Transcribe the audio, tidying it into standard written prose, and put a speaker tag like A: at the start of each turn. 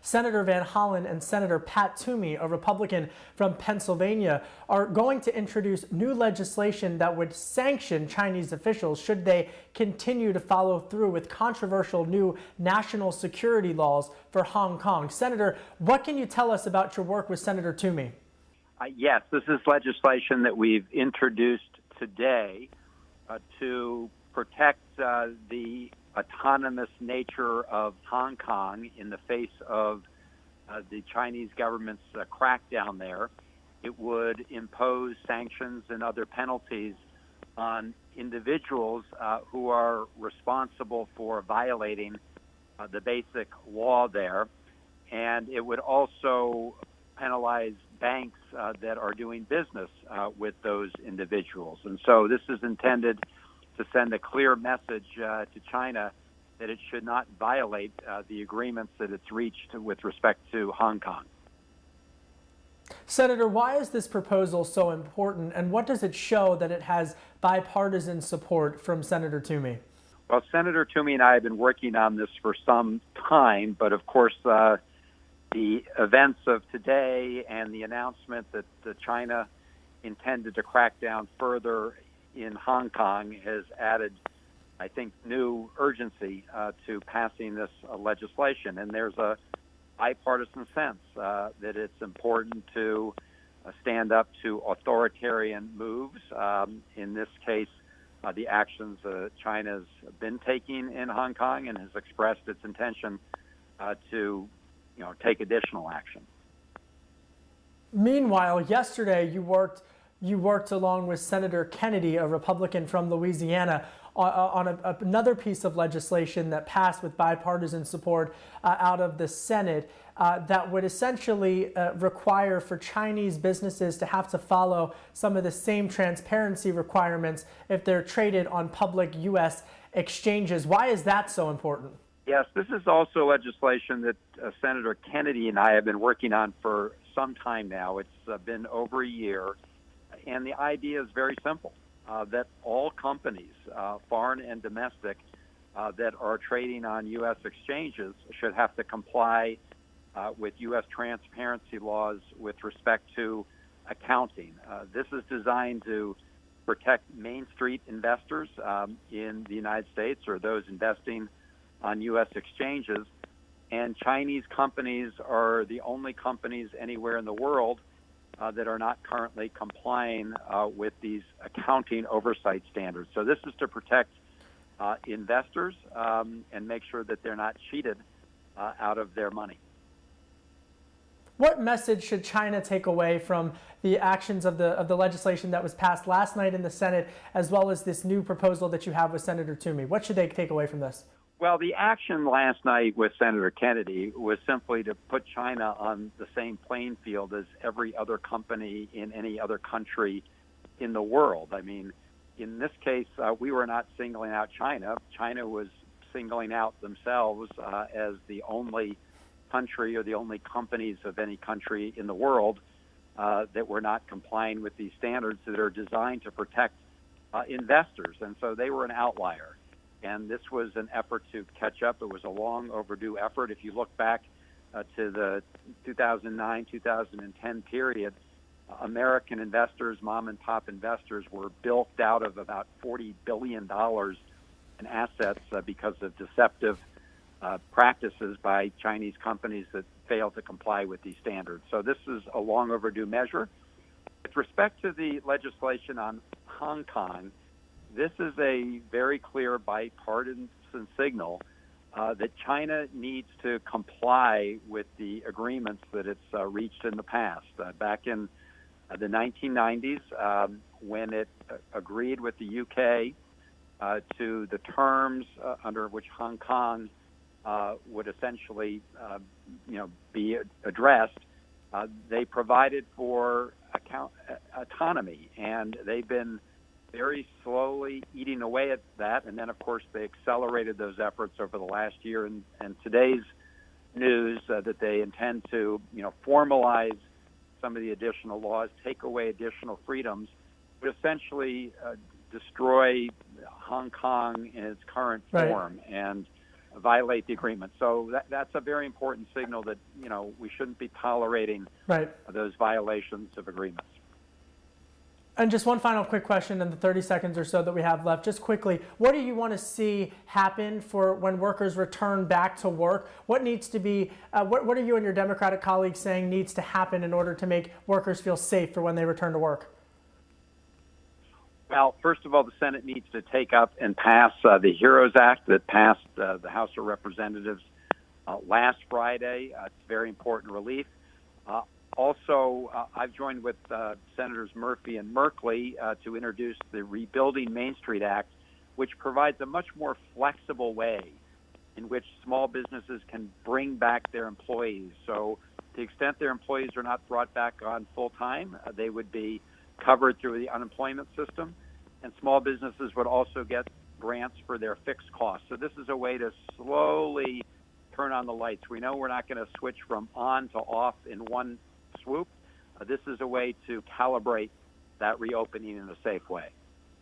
A: Senator Van Hollen and Senator Pat Toomey, a Republican from Pennsylvania, are going to introduce new legislation that would sanction Chinese officials should they continue to follow through with controversial new national security laws for Hong Kong. Senator, what can you tell us about your work with Senator Toomey?
B: Yes, this is legislation that we've introduced today to protect the autonomous nature of Hong Kong in the face of the Chinese government's crackdown there. It would impose sanctions and other penalties on individuals who are responsible for violating the basic law there. And it would also penalize banks that are doing business with those individuals. And so this is intended to send a clear message to China that it should not violate the agreements that it's reached with respect to Hong Kong.
A: Senator, why is this proposal so important, and what does it show that it has bipartisan support from Senator Toomey?
B: Well, Senator Toomey and I have been working on this for some time, but of course, the events of today and the announcement that China intended to crack down further in Hong Kong has added, I think, new urgency to passing this legislation. And there's a bipartisan sense that it's important to stand up to authoritarian moves. In this case, the actions China's been taking in Hong Kong, and has expressed its intention to take additional action.
A: Meanwhile, yesterday you worked along with Senator Kennedy, a Republican from Louisiana, on another piece of legislation that passed with bipartisan support out of the Senate that would essentially require for Chinese businesses to have to follow some of the same transparency requirements if they're traded on public U.S. exchanges. Why is that so important?
B: Yes, this is also legislation that Senator Kennedy and I have been working on for some time now. It's been over a year, and the idea is very simple, that all companies, foreign and domestic, that are trading on U.S. exchanges should have to comply with U.S. transparency laws with respect to accounting. This is designed to protect Main Street investors in the United States, or those investing on U.S. exchanges. And Chinese companies are the only companies anywhere in the world that are not currently complying with these accounting oversight standards. So this is to protect investors and make sure that they're not cheated out of their money.
A: What message should China take away from the actions of the legislation that was passed last night in the Senate, as well as this new proposal that you have with Senator Toomey? What should they take away from this?
B: Well, the action last night with Senator Kennedy was simply to put China on the same playing field as every other company in any other country in the world. I mean, in this case, we were not singling out China. China was singling out themselves as the only country, or the only companies of any country in the world that were not complying with these standards that are designed to protect investors. And so they were an outlier. And this was an effort to catch up. It was a long overdue effort. If you look back to the 2009-2010 period, American investors, mom and pop investors, were bilked out of about $40 billion in assets because of deceptive practices by Chinese companies that failed to comply with these standards. So this is a long overdue measure. With respect to the legislation on Hong Kong, this is a very clear bipartisan signal that China needs to comply with the agreements that it's reached in the past. Back in the 1990s, when it agreed with the UK to the terms under which Hong Kong would essentially be addressed, they provided for autonomy, and they've been very slowly eating away at that. And then, of course, they accelerated those efforts over the last year. And today's news that they intend to, formalize some of the additional laws, take away additional freedoms, would essentially destroy Hong Kong in its current form. And violate the agreement. So that's a very important signal that, we shouldn't be tolerating
A: Right.
B: those violations of agreements.
A: And just one final quick question in the 30 seconds or so that we have left. Just quickly, what do you want to see happen for when workers return back to work? What needs to be, what are you and your Democratic colleagues saying needs to happen in order to make workers feel safe for when they return to work?
B: Well, first of all, the Senate needs to take up and pass the HEROES Act that passed the House of Representatives last Friday. It's very important relief. Also, I've joined with Senators Murphy and Merkley to introduce the Rebuilding Main Street Act, which provides a much more flexible way in which small businesses can bring back their employees. So to the extent their employees are not brought back on full time, they would be covered through the unemployment system, and small businesses would also get grants for their fixed costs. So this is a way to slowly turn on the lights. We know we're not going to switch from on to off in one swoop. This is a way to calibrate that reopening in a safe way.